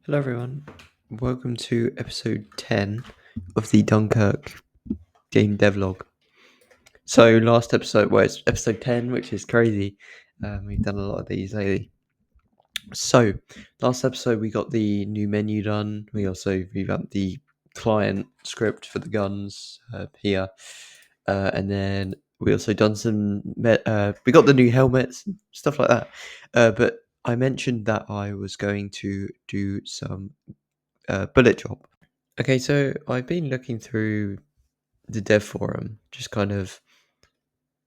Hello, everyone. Welcome to episode 10 of the Dunkirk Game Devlog. So, last episode, it's episode 10, which is crazy. We've done a lot of these lately. So, last episode, we got the new menu done. We also revamped the client script for the guns here. And then we also done we got the new helmets and stuff like that. But I mentioned that I was going to do some bullet drop. Okay, so I've been looking through the dev forum, just kind of,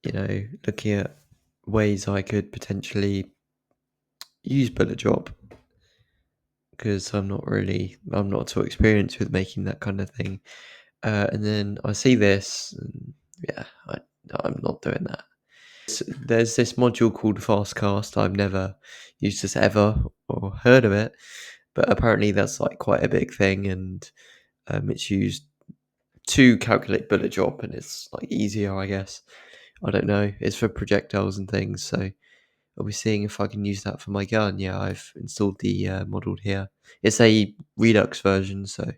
looking at ways I could potentially use bullet drop because I'm not so experienced with making that kind of thing. And then I see this, and yeah, I'm not doing that. There's this module called Fastcast. I've never used this ever or heard of it, but apparently that's like quite a big thing, and it's used to calculate bullet drop, and it's like easier, I guess. I don't know. It's for projectiles and things, so I'll be seeing if I can use that for my gun. Yeah, I've installed the model here. It's a Redux version, so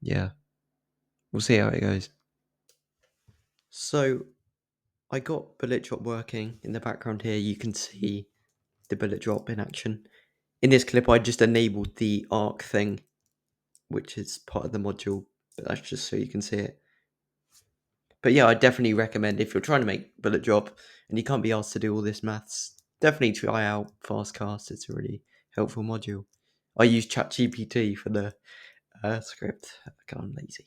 yeah, we'll see how it goes. So I got bullet drop working in the background here. You can see the bullet drop in action. In this clip, I just enabled the arc thing, which is part of the module, but that's just so you can see it. But yeah, I definitely recommend if you're trying to make bullet drop and you can't be asked to do all this maths, definitely try out Fastcast. It's a really helpful module. I use ChatGPT for the script because I'm lazy.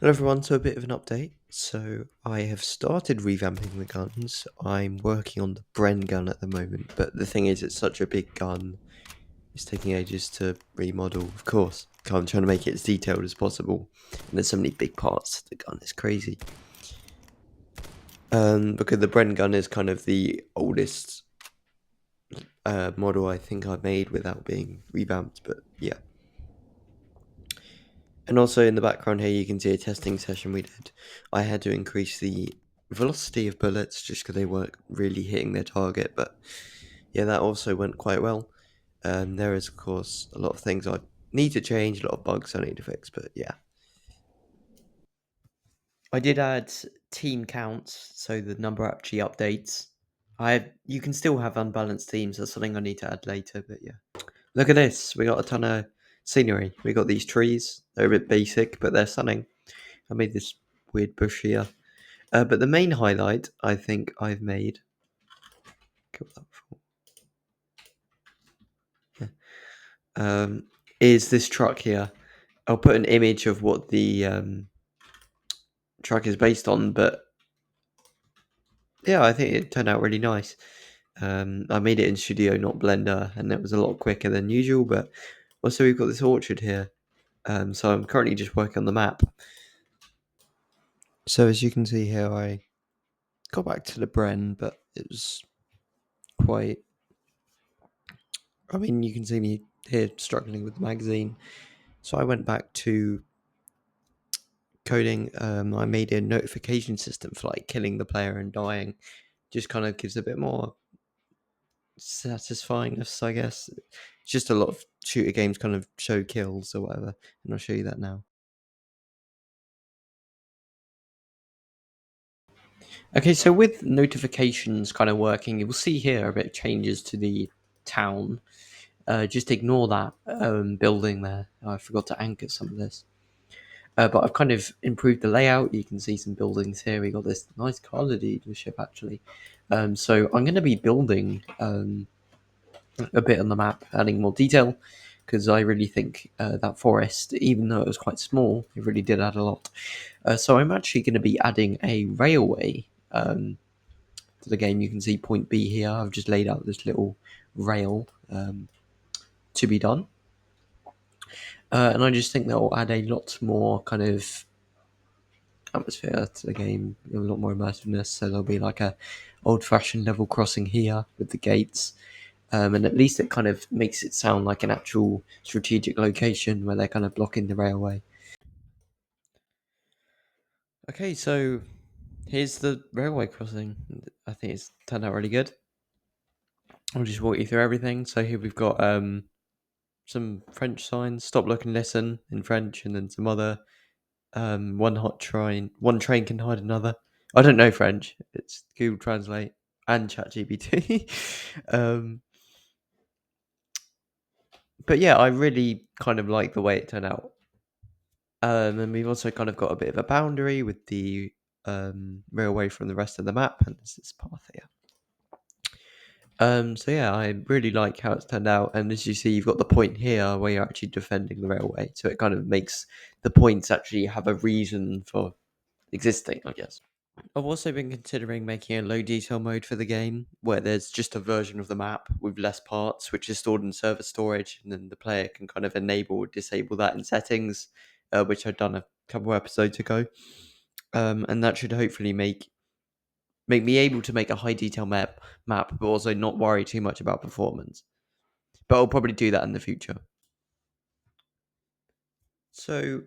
Hello everyone, so a bit of an update. So I have started revamping the guns. I'm working on the Bren gun at the moment, but the thing is, it's such a big gun. It's taking ages to remodel, of course. I'm trying to make it as detailed as possible. And there's so many big parts to the gun, it's crazy. Because the Bren gun is kind of the oldest model I think I made without being revamped, but yeah. And also in the background here, you can see a testing session we did. I had to increase the velocity of bullets just because they weren't really hitting their target, but yeah, that also went quite well. There is, of course, a lot of things I need to change, a lot of bugs I need to fix, but yeah. I did add team counts, so the number actually updates. You can still have unbalanced teams. That's something I need to add later, but yeah. Look at this. We got a ton of scenery. We got these trees. They're a bit basic, but they're stunning. I made this weird bush here. But the main highlight, I think I've made. Is this truck here. I'll put an image of what the truck is based on, but yeah, I think it turned out really nice. I made it in Studio, not Blender, and it was a lot quicker than usual, but also we've got this orchard here. So I'm currently just working on the map. So as you can see here, I got back to the Bren, but it was quite... I mean, you can see me here struggling with the magazine. So I went back to coding. I made a notification system for like killing the player and dying. Just kind of gives a bit more satisfyingness, I guess. It's just a lot of shooter games kind of show kills or whatever, and I'll show you that now. Okay, so with notifications kind of working, you will see here a bit of changes to the town. Just ignore that building there. I forgot to anchor some of this. But I've kind of improved the layout. You can see some buildings here. We got this nice car dealership actually. So I'm going to be building a bit on the map, adding more detail, because I really think that forest, even though it was quite small, it really did add a lot. So I'm actually going to be adding a railway to the game. You can see point B here. I've just laid out this little rail to be done. And I just think that will add a lot more kind of atmosphere to the game, a lot more immersiveness. So there'll be like a old-fashioned level crossing here with the gates, and at least it kind of makes it sound like an actual strategic location where they're kind of blocking the railway. Okay, so here's the railway crossing. I think it's turned out really good. I'll just walk you through everything. So here we've got some French signs: "Stop, look, and listen" in French, and then some other one train can hide another. I don't know French. It's Google Translate and ChatGPT. um, but yeah, I really kind of like the way it turned out. And we've also kind of got a bit of a boundary with the railway from the rest of the map, and there's this path here. So yeah, I really like how it's turned out, and as you see, you've got the point here where you're actually defending the railway, so it kind of makes the points actually have a reason for existing, I guess. I've also been considering making a low detail mode for the game, where there's just a version of the map with less parts, which is stored in server storage, and then the player can kind of enable or disable that in settings, which I've done a couple episodes ago. And that should hopefully make me able to make a high detail map, but also not worry too much about performance. But I'll probably do that in the future. So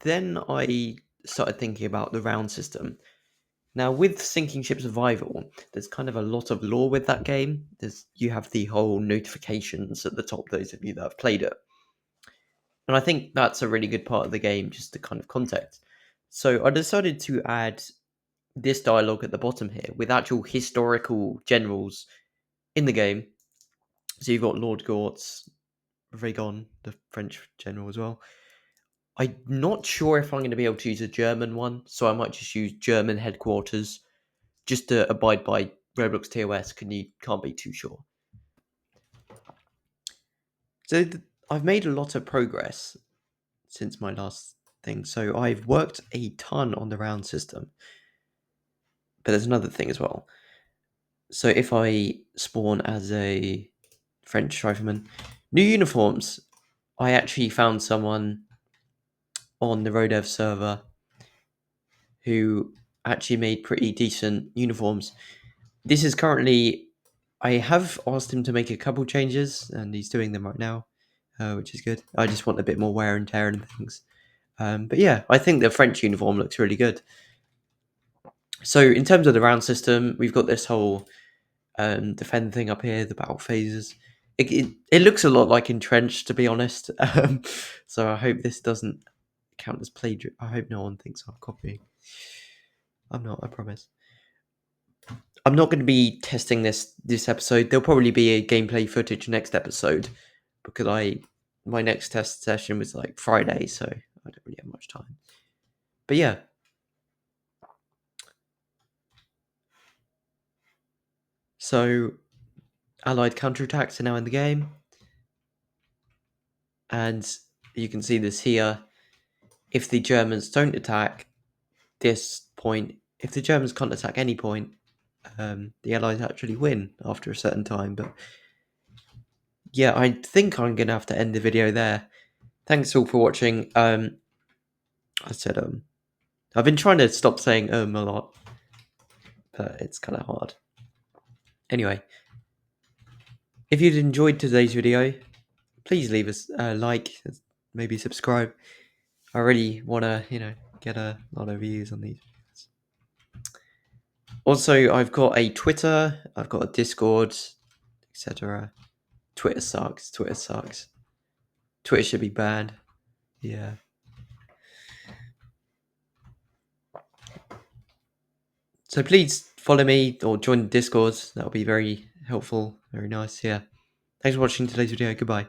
then I started thinking about the round system. Now, with Sinking Ship Survival, there's kind of a lot of lore with that game. You have the whole notifications at the top, those of you that have played it. And I think that's a really good part of the game, just the kind of context. So I decided to add this dialogue at the bottom here with actual historical generals in the game. So you've got Lord Gortz, Raygon, the French general as well. I'm not sure if I'm going to be able to use a German one, so I might just use German headquarters just to abide by Roblox TOS. Can't be too sure. So I've made a lot of progress since my last thing. So I've worked a ton on the round system, but there's another thing as well. So if I spawn as a French rifleman, new uniforms. I actually found someone on the Rodev server who actually made pretty decent uniforms. This is currently, I have asked him to make a couple changes, and he's doing them right now, which is good. I just want a bit more wear and tear and things. But yeah, I think the French uniform looks really good. So in terms of the round system, we've got this whole defend thing up here, the battle phases. It looks a lot like Entrenched, to be honest. So I hope this doesn't count as plagiarism. I hope no one thinks I'm copying. I'm not, I promise. I'm not going to be testing this episode. There'll probably be a gameplay footage next episode because my next test session was like Friday, so I don't really have much time. But yeah. So Allied counterattacks are now in the game. And you can see this here. If the Germans don't attack this point, if the Germans can't attack any point, the Allies actually win after a certain time. But yeah, I think I'm going to have to end the video there. Thanks all for watching. I said I've been trying to stop saying a lot, but it's kind of hard. Anyway, if you'd enjoyed today's video, please leave us a like, maybe subscribe. I really want to, get a lot of views on these. Also, I've got a Twitter, I've got a Discord, etc. Twitter sucks. Twitter should be banned. Yeah. So please follow me or join the Discord. That'll be very helpful, very nice. Yeah. Thanks for watching today's video. Goodbye.